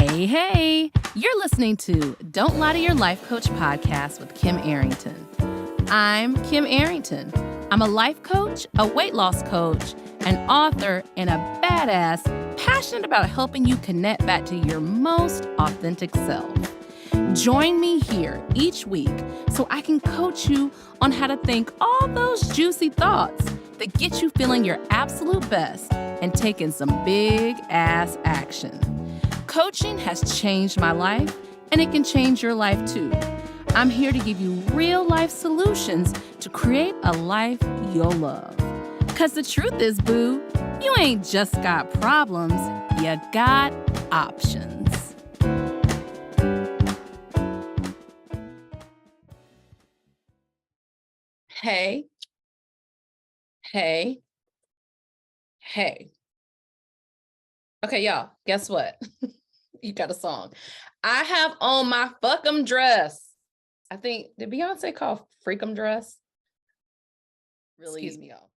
Hey, you're listening to Don't Lie to Your Life Coach podcast with Kim Arrington. I'm Kim Arrington. I'm a life coach, a weight loss coach, an author, and a badass passionate about helping you connect back to your most authentic self. Join me here each week so I can coach you on how to think all those juicy thoughts that get you feeling your absolute best and taking some big ass action. Coaching has changed my life, and it can change your life too. I'm here to give you real life solutions to create a life you'll love. Because the truth is, boo, you ain't just got problems, you got options. Hey. Okay, y'all, guess what? You got a song. I have on my fuck'em dress. I think, did Beyonce call freakum dress? Really? Excuse me, y'all.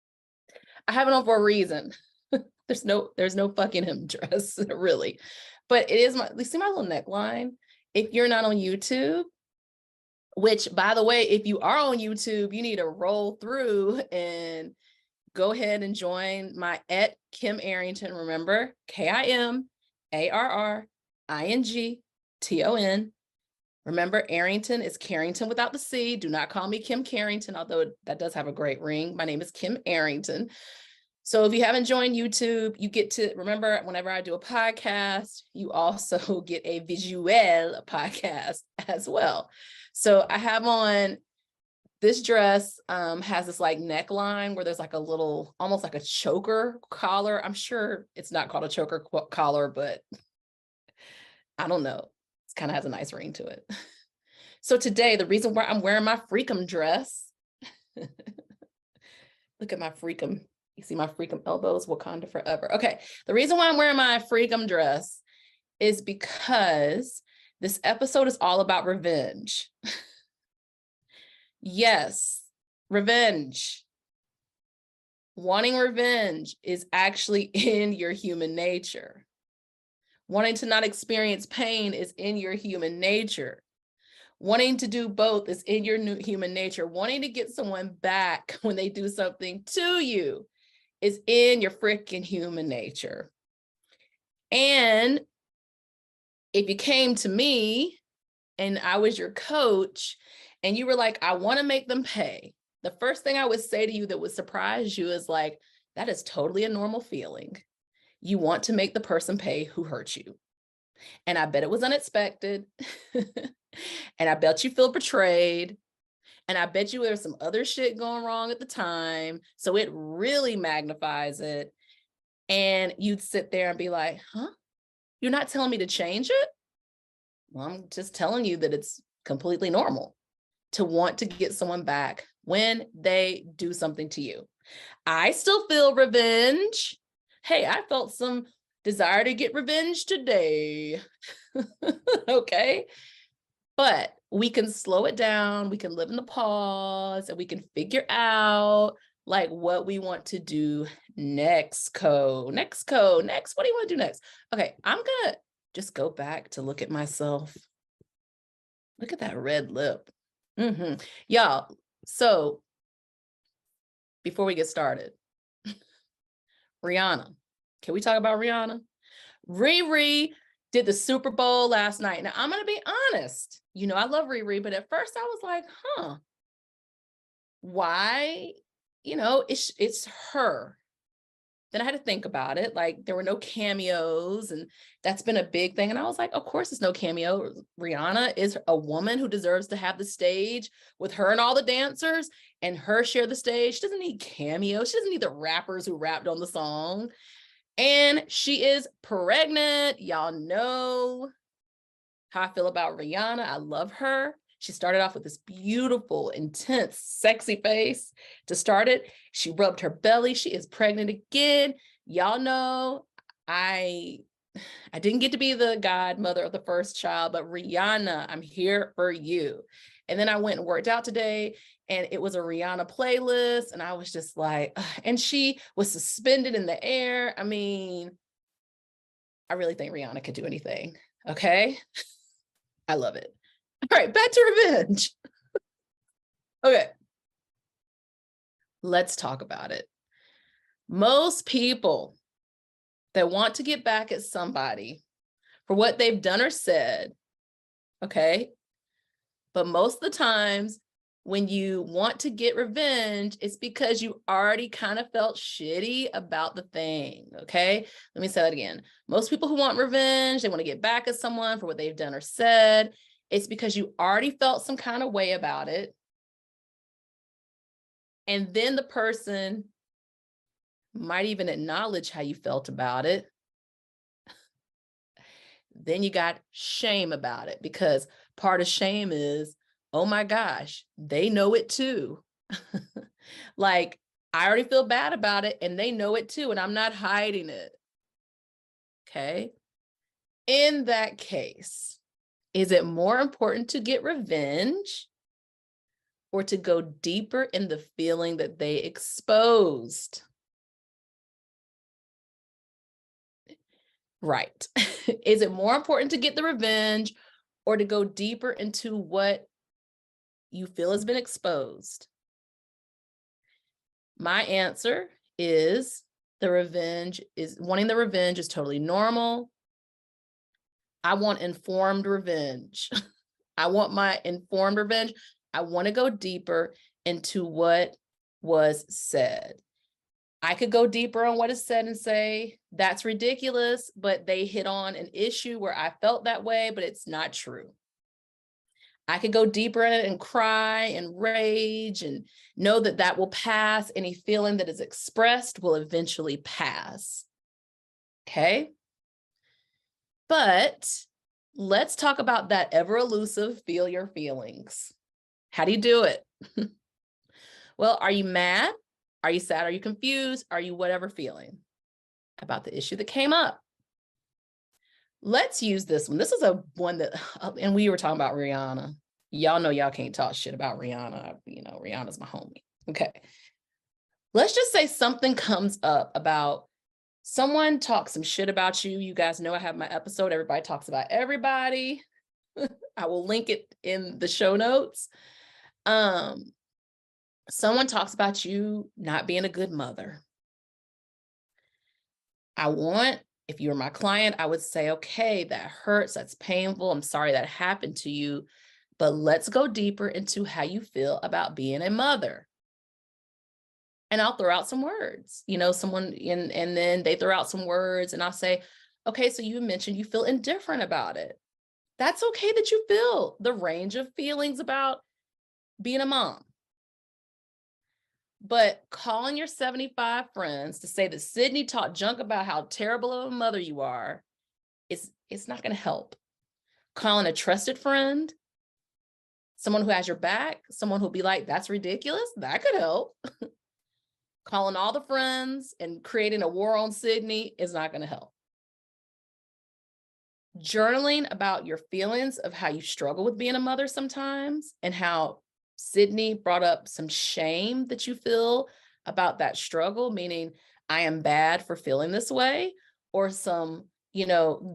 I have it on for a reason. There's no fucking him dress, really. But it is you see my little neckline? If you're not on YouTube, which, by the way, if you are on YouTube, you need to roll through and go ahead and join my @Kim Arrington. Remember, KIMARRINGTON. Remember, Arrington is Carrington without the C. Do not call me Kim Carrington, although that does have a great ring. My name is Kim Arrington. So if you haven't joined YouTube, you get to remember whenever I do a podcast, you also get a visual podcast as well. So I have on this dress, has this like neckline where there's like a little, almost like a choker collar. I'm sure it's not called a choker collar, but I don't know. It kind of has a nice ring to it. So today, the reason why I'm wearing my freakum dress, look at my freakum. You see my freakum elbows, Wakanda forever. Okay, the reason why I'm wearing my freakum dress is because this episode is all about revenge. Yes, revenge. Wanting revenge is actually in your human nature. Wanting to not experience pain is in your human nature. Wanting to do both is in your human nature. Wanting to get someone back when they do something to you is in your freaking human nature. And if you came to me and I was your coach and you were like, I want to make them pay, the first thing I would say to you that would surprise you is like, that is totally a normal feeling. You want to make the person pay who hurt you. And I bet it was unexpected. And I bet you feel betrayed. And I bet you there's some other shit going wrong at the time. So it really magnifies it. And you'd sit there and be like, huh? You're not telling me to change it? Well, I'm just telling you that it's completely normal to want to get someone back when they do something to you. I still feel revenge. Hey, I felt some desire to get revenge today. Okay. But we can slow it down. We can live in the pause and we can figure out like what we want to do next. Next. What do you want to do next? Okay. I'm going to just go back to look at myself. Look at that red lip. Y'all. So before we get started, Rihanna. Can we talk about Rihanna? Riri did the Super Bowl last night. Now, I'm going to be honest. You know, I love Riri, but at first I was like, why? You know, it's her. Then I had to think about it. Like, there were no cameos, and that's been a big thing. And I was like, of course, there's no cameo. Rihanna is a woman who deserves to have the stage with her and all the dancers, and her share the stage. She doesn't need cameos. She doesn't need the rappers who rapped on the song. And she is pregnant. Y'all know how I feel about Rihanna. I love her. She started off with this beautiful, intense, sexy face to start it. She rubbed her belly. She is pregnant again. Y'all know I didn't get to be the godmother of the first child, but Rihanna, I'm here for you. And then I went and worked out today, and it was a Rihanna playlist. And I was just like, ugh. And she was suspended in the air. I mean, I really think Rihanna could do anything. Okay. I love it. All right, back to revenge. Okay. Let's talk about it. Most people that want to get back at somebody for what they've done or said, okay? But most of the times when you want to get revenge, it's because you already kind of felt shitty about the thing, okay? Let me say that again. Most people who want revenge, they want to get back at someone for what they've done or said. It's because you already felt some kind of way about it. And then the person might even acknowledge how you felt about it. Then you got shame about it, because part of shame is, oh my gosh, they know it too. Like, I already feel bad about it and they know it too, and I'm not hiding it. Okay. In that case, is it more important to get revenge or to go deeper in the feeling that they exposed? Right. Is it more important to get the revenge or to go deeper into what you feel has been exposed? My answer is wanting the revenge is totally normal. I want informed revenge. I want my informed revenge. I want to go deeper into what was said. I could go deeper on what is said and say, that's ridiculous, but they hit on an issue where I felt that way, but it's not true. I could go deeper in it and cry and rage and know that that will pass. Any feeling that is expressed will eventually pass. Okay? But let's talk about that ever elusive feel your feelings. How do you do it? Well, are you mad? Are you sad? Are you confused? Are you whatever feeling about the issue that came up? Let's use this one. This is a one that, and we were talking about Rihanna. Y'all know y'all can't talk shit about Rihanna. You know, Rihanna's my homie. Okay. Let's just say something comes up about someone talks some shit about you. You guys know I have my episode, Everybody Talks About Everybody. I will link it in the show notes. Someone talks about you not being a good mother. If you were my client, I would say, okay, that hurts, that's painful, I'm sorry that happened to you, but let's go deeper into how you feel about being a mother. And I'll throw out some words, and then they throw out some words and I'll say, okay, so you mentioned you feel indifferent about it. That's okay that you feel the range of feelings about being a mom. But calling your 75 friends to say that Sydney talked junk about how terrible of a mother you are, it's not going to help. Calling a trusted friend, someone who has your back, someone who'll be like, that's ridiculous, that could help. Calling all the friends and creating a war on Sydney is not going to help. Journaling about your feelings of how you struggle with being a mother sometimes, and how Sydney brought up some shame that you feel about that struggle, meaning I am bad for feeling this way, or some,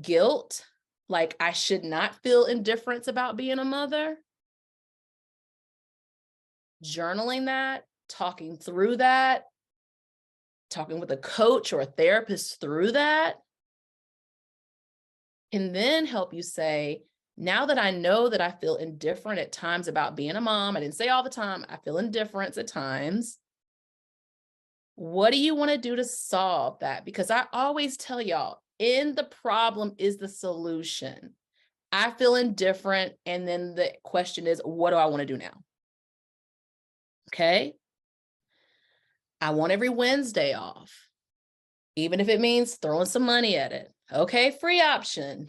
guilt, like I should not feel indifference about being a mother. Journaling that, talking through that, talking with a coach or a therapist through that can then help you say, now that I know that I feel indifferent at times about being a mom, I didn't say all the time, I feel indifference at times. What do you want to do to solve that? Because I always tell y'all, in the problem is the solution. I feel indifferent. And then the question is, what do I want to do now? Okay. I want every Wednesday off, even if it means throwing some money at it. Okay. Free option.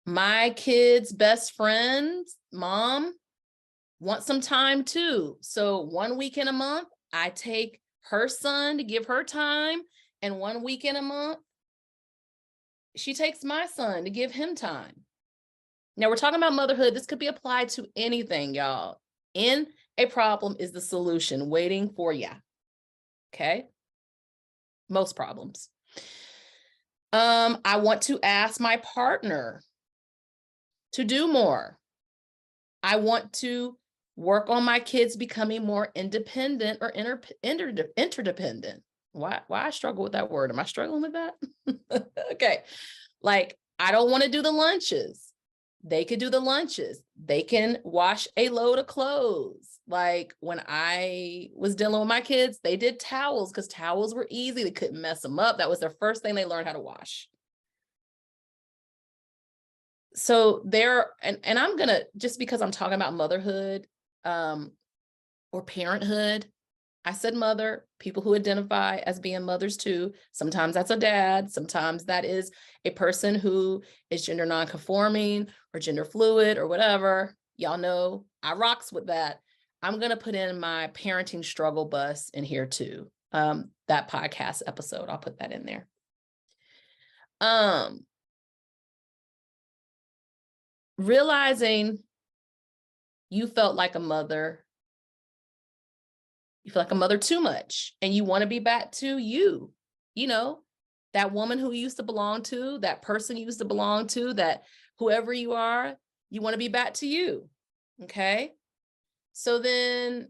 My kid's best friend's mom wants some time too. So 1 week in a month, I take her son to give her time. And 1 week in a month, she takes my son to give him time. Now we're talking about motherhood. This could be applied to anything, y'all. In a problem is the solution waiting for ya. Okay. Most problems. I want to ask my partner to do more. I want to work on my kids becoming more independent or interdependent. Why I struggle with that word? Am I struggling with that? Okay. Like, I don't want to do the lunches. They could do the lunches. They can wash a load of clothes. Like, when I was dealing with my kids, they did towels because towels were easy. They couldn't mess them up. That was their first thing they learned how to wash. So there, and I'm gonna, just because I'm talking about motherhood or parenthood, I said mother, people who identify as being mothers too. Sometimes that's a dad. Sometimes that is a person who is gender nonconforming or gender fluid or whatever. Y'all know I rocks with that. I'm going to put in my parenting struggle bus in here too. That podcast episode, I'll put that in there. Realizing you felt like a mother, you feel like a mother too much, and you want to be back to you, that woman who you used to belong to, that person you used to belong to, that whoever you are, you want to be back to you. Okay. So then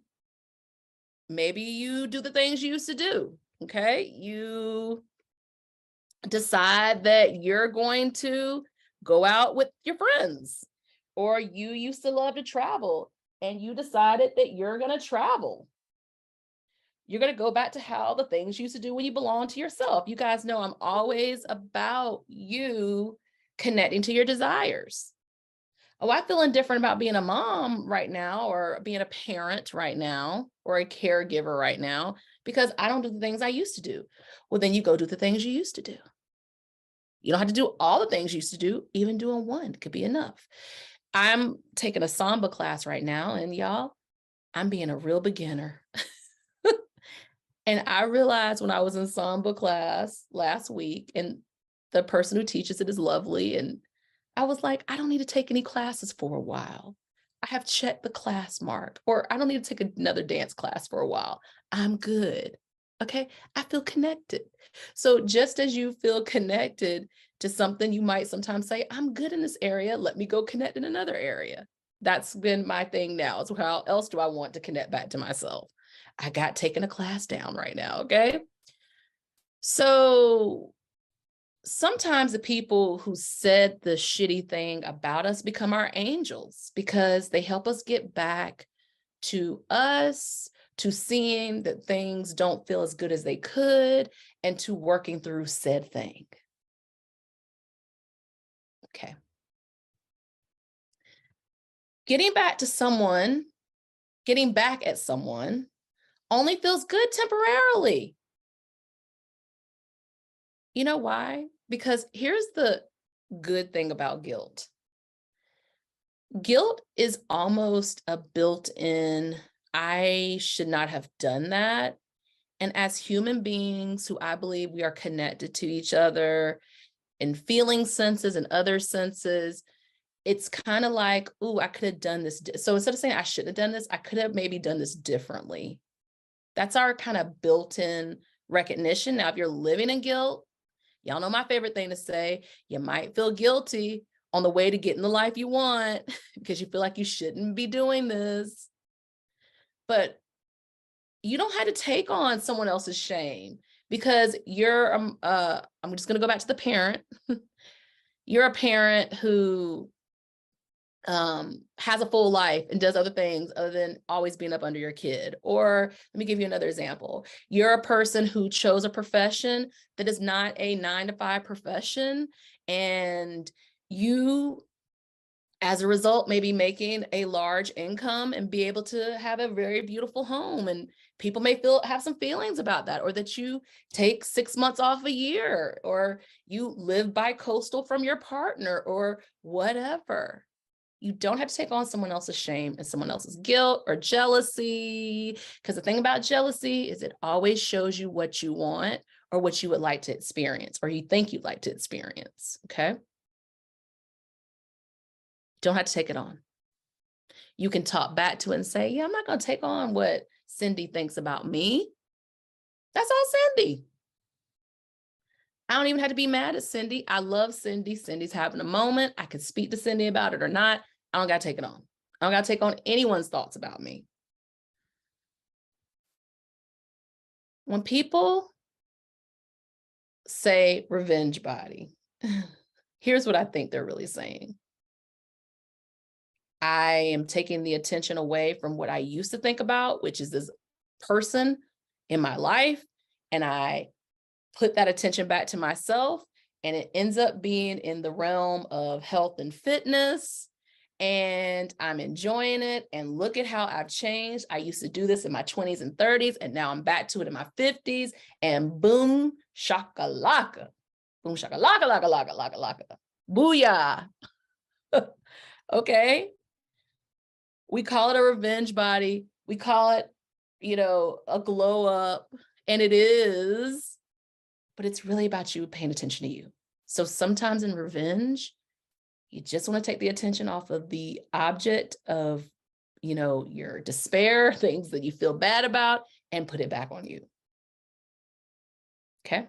maybe you do the things you used to do. Okay. You decide that you're going to go out with your friends, or you used to love to travel and you decided that you're going to travel. You're going to go back to how the things you used to do when you belong to yourself. You guys know I'm always about you connecting to your desires. Oh, I'm feeling different about being a mom right now, or being a parent right now, or a caregiver right now, because I don't do the things I used to do. Well, then you go do the things you used to do. You don't have to do all the things you used to do. Even doing one could be enough. I'm taking a Samba class right now, and y'all, I'm being a real beginner. And I realized when I was in Samba class last week, and the person who teaches it is lovely, and I was like, I don't need to take any classes for a while. I have checked the class mark, or I don't need to take another dance class for a while. I'm good. Okay. I feel connected. So just as you feel connected to something, you might sometimes say, I'm good in this area. Let me go connect in another area. That's been my thing now. So how else do I want to connect back to myself? I got taking a class down right now. Okay. So sometimes the people who said the shitty thing about us become our angels, because they help us get back to us, to seeing that things don't feel as good as they could, and to working through said thing. Okay. Getting back at someone only feels good temporarily. You know why? Because here's the good thing about guilt. Guilt is almost a built-in, I should not have done that. And as human beings who I believe we are connected to each other in feeling senses and other senses, it's kind of like, ooh, I could have done this. So instead of saying I shouldn't have done this, I could have maybe done this differently. That's our kind of built-in recognition. Now, if you're living in guilt, y'all know my favorite thing to say, you might feel guilty on the way to getting the life you want because you feel like you shouldn't be doing this. But you don't have to take on someone else's shame, because you're, I'm just going to go back to the parent. You're a parent who has a full life and does other things other than always being up under your kid. Or let me give you another example. You're a person who chose a profession that is not a 9-to-5 profession, and you, as a result, maybe making a large income and be able to have a very beautiful home. And people may have some feelings about that, or that you take 6 months off a year, or you live bi-coastal from your partner, or whatever. You don't have to take on someone else's shame and someone else's guilt or jealousy. Because the thing about jealousy is it always shows you what you want, or what you would like to experience, or you think you'd like to experience. Okay. Don't have to take it on. You can talk back to it and say, yeah, I'm not going to take on what Cindy thinks about me. That's all Cindy. I don't even have to be mad at Cindy. I love Cindy. Cindy's having a moment. I could speak to Cindy about it or not. I don't got to take it on. I don't got to take on anyone's thoughts about me. When people say revenge body, here's what I think they're really saying. I am taking the attention away from what I used to think about, which is this person in my life, and I put that attention back to myself, and it ends up being in the realm of health and fitness, and I'm enjoying it. And look at how I've changed. I used to do this in my 20s and 30s, and now I'm back to it in my 50s, and boom, shakalaka. Boom, shakalaka, laka, laka, laka, laka. Booyah. Okay. We call it a revenge body. We call it, a glow up, and it is, but it's really about you paying attention to you. So sometimes in revenge, you just want to take the attention off of the object of, your despair, things that you feel bad about, and put it back on you. Okay.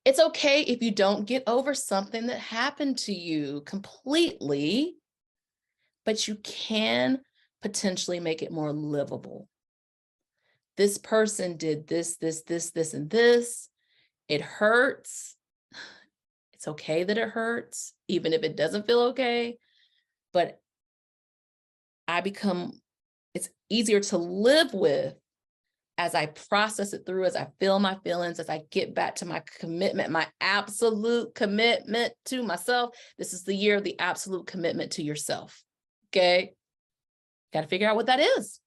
It's okay if you don't get over something that happened to you completely, but you can potentially make it more livable. This person did this, this, this, this, and this. It hurts. It's okay that it hurts, even if it doesn't feel okay. But it's easier to live with as I process it through, as I feel my feelings, as I get back to my commitment, my absolute commitment to myself. This is the year of the absolute commitment to yourself. Okay. Got to figure out what that is.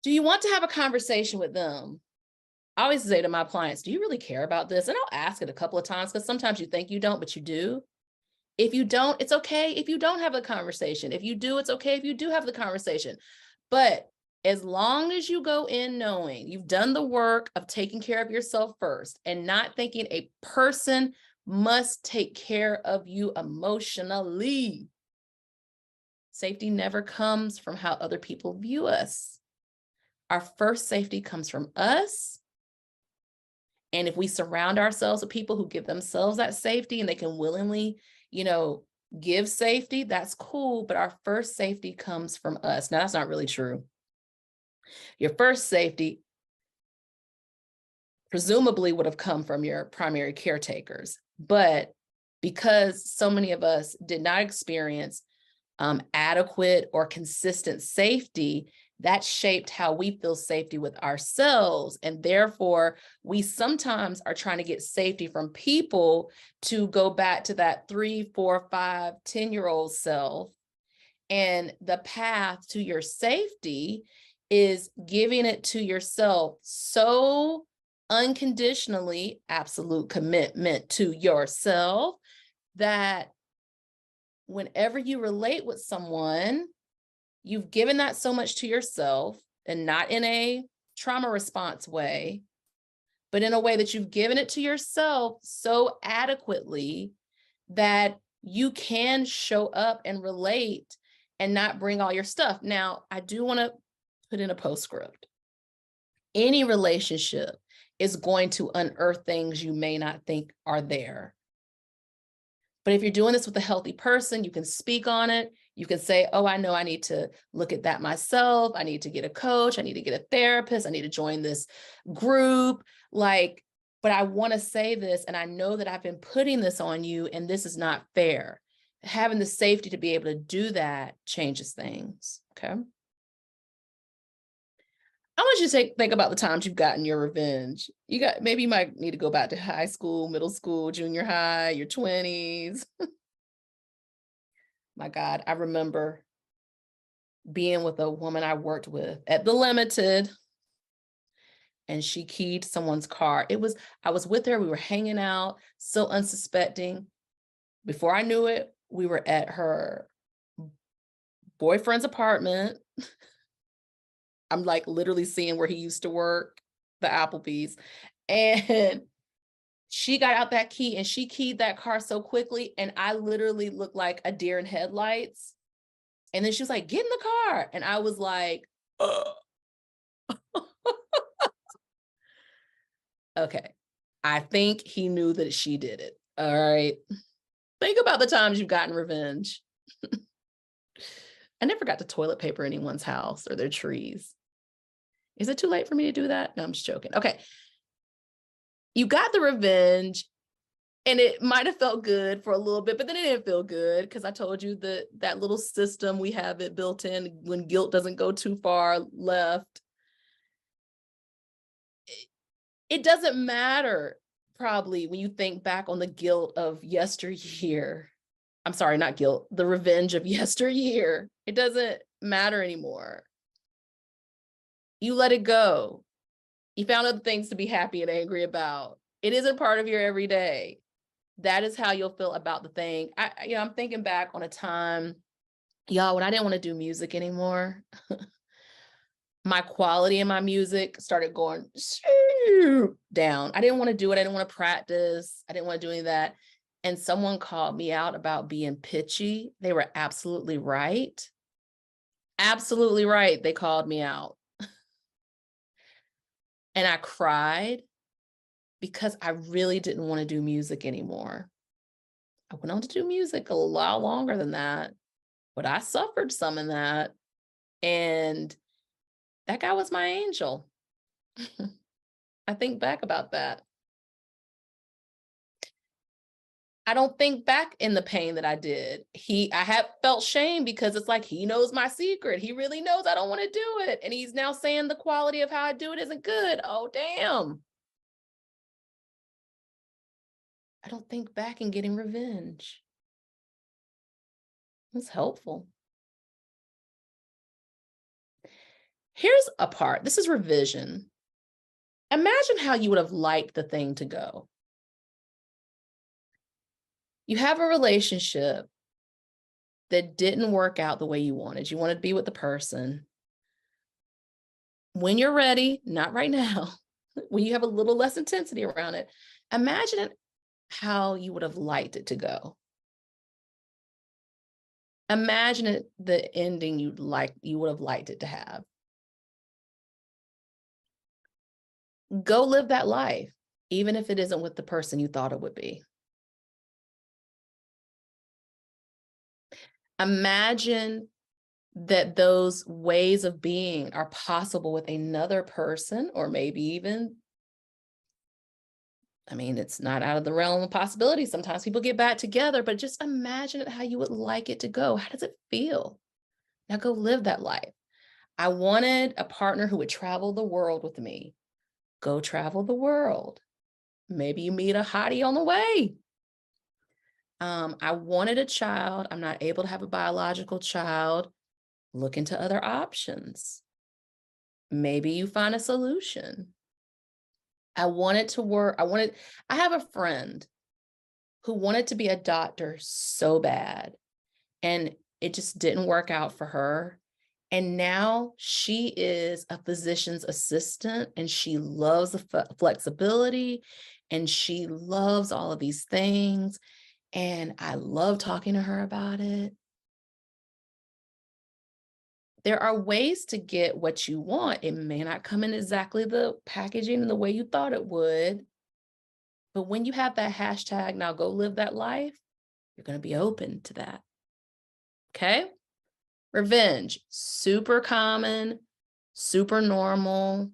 Do you want to have a conversation with them? I always say to my clients, do you really care about this? And I'll ask it a couple of times, because sometimes you think you don't, but you do. If you don't, it's okay if you don't have a conversation. If you do, it's okay if you do have the conversation. But as long as you go in knowing you've done the work of taking care of yourself first, and not thinking a person must take care of you emotionally. Safety never comes from how other people view us. Our first safety comes from us. And if we surround ourselves with people who give themselves that safety, and they can willingly, give safety, that's cool. But our first safety comes from us. Now, that's not really true. Your first safety presumably would have come from your primary caretakers. But because so many of us did not experience adequate or consistent safety, that shaped how we feel safety with ourselves. And therefore, we sometimes are trying to get safety from people to go back to that 3, 4, 5, 10-year-old self. And the path to your safety is giving it to yourself so unconditionally, absolute commitment to yourself, that whenever you relate with someone, you've given that so much to yourself, and not in a trauma response way, but in a way that you've given it to yourself so adequately that you can show up and relate and not bring all your stuff. Now, I do want to put in a postscript. Any relationship is going to unearth things you may not think are there. But if you're doing this with a healthy person, you can speak on it. You can say, oh, I know I need to look at that myself. I need to get a coach. I need to get a therapist. I need to join this group. But I want to say this, and I know that I've been putting this on you, and this is not fair. Having the safety to be able to do that changes things. Okay. I want you to think about the times you've gotten your revenge. Maybe you might need to go back to high school, middle school, junior high, your 20s. My God, I remember being with a woman I worked with at the Limited, and she keyed someone's car. I was with her, we were hanging out, so unsuspecting. Before I knew it, we were at her boyfriend's apartment. I'm literally seeing where he used to work, the Applebee's. And she got out that key, and she keyed that car so quickly, and I literally looked like a deer in headlights. And then she was like, get in the car. And I was like, Okay. I think he knew that she did it. All right. Think about the times you've gotten revenge. I never got to toilet paper anyone's house or their trees. Is it too late for me to do that? No, I'm just joking. Okay. You got the revenge and it might have felt good for a little bit, but then it didn't feel good because I told you that little system we have it built in when guilt doesn't go too far left. It doesn't matter probably when you think back on the guilt of yesteryear. I'm sorry, not guilt, the revenge of yesteryear. It doesn't matter anymore. You let it go. You found other things to be happy and angry about. It isn't part of your everyday. That is how you'll feel about the thing. I'm thinking back on a time, y'all, when I didn't want to do music anymore. My quality in my music started going down. I didn't want to do it. I didn't want to practice. I didn't want to do any of that. And someone called me out about being pitchy. They were absolutely right. Absolutely right. They called me out. And I cried because I really didn't want to do music anymore. I went on to do music a lot longer than that, but I suffered some in that. And that guy was my angel. I think back about that. I don't think back in the pain that I did. I have felt shame because it's like, he knows my secret. He really knows I don't want to do it. And he's now saying the quality of how I do it isn't good. Oh, damn. I don't think back in getting revenge. It's helpful. Here's a part. This is revision. Imagine how you would have liked the thing to go. You have a relationship that didn't work out the way you wanted. You wanted to be with the person. When you're ready, not right now, when you have a little less intensity around it, imagine how you would have liked it to go. Imagine the ending you would have liked it to have. Go live that life, even if it isn't with the person you thought it would be. Imagine that those ways of being are possible with another person, or maybe even, it's not out of the realm of possibility. Sometimes people get back together, but just imagine how you would like it to go. How does it feel? Now go live that life. I wanted a partner who would travel the world with me. Go travel the world. Maybe you meet a hottie on the way. I wanted a child. I'm not able to have a biological child. Look into other options. Maybe you find a solution. I wanted to work. I have a friend who wanted to be a doctor so bad, and it just didn't work out for her. And now she is a physician's assistant, and she loves the flexibility, and she loves all of these things. And I love talking to her about it. There are ways to get what you want. It may not come in exactly the packaging and the way you thought it would. But when you have that hashtag, now go live that life, you're going to be open to that. Okay? Revenge, super common, super normal.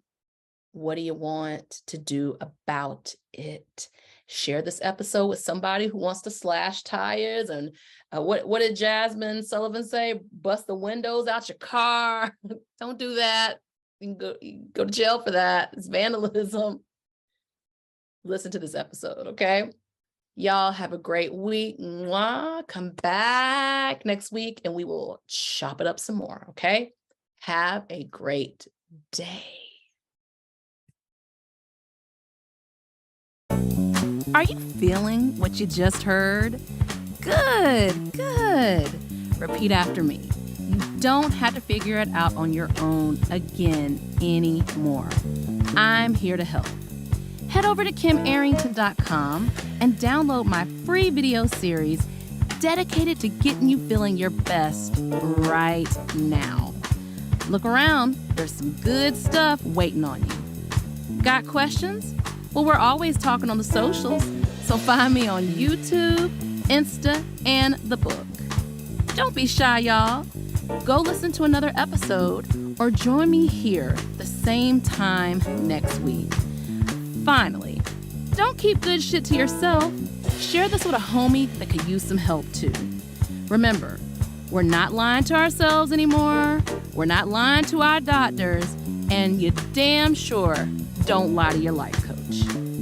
What do you want to do about it? Share this episode with somebody who wants to slash tires. And what did Jasmine Sullivan say? Bust the windows out your car. Don't do that. You can go to jail for that. It's vandalism. Listen to this episode, okay? Y'all have a great week. Mwah. Come back next week and we will chop it up some more, okay? Have a great day. Are you feeling what you just heard? Good, good. Repeat after me. You don't have to figure it out on your own again anymore. I'm here to help. Head over to KimArrington.com and download my free video series dedicated to getting you feeling your best right now. Look around, there's some good stuff waiting on you. Got questions? Well, we're always talking on the socials, so find me on YouTube, Insta, and the book. Don't be shy, y'all. Go listen to another episode or join me here the same time next week. Finally, don't keep good shit to yourself. Share this with a homie that could use some help too. Remember, we're not lying to ourselves anymore. We're not lying to our doctors. And you damn sure don't lie to your life coach.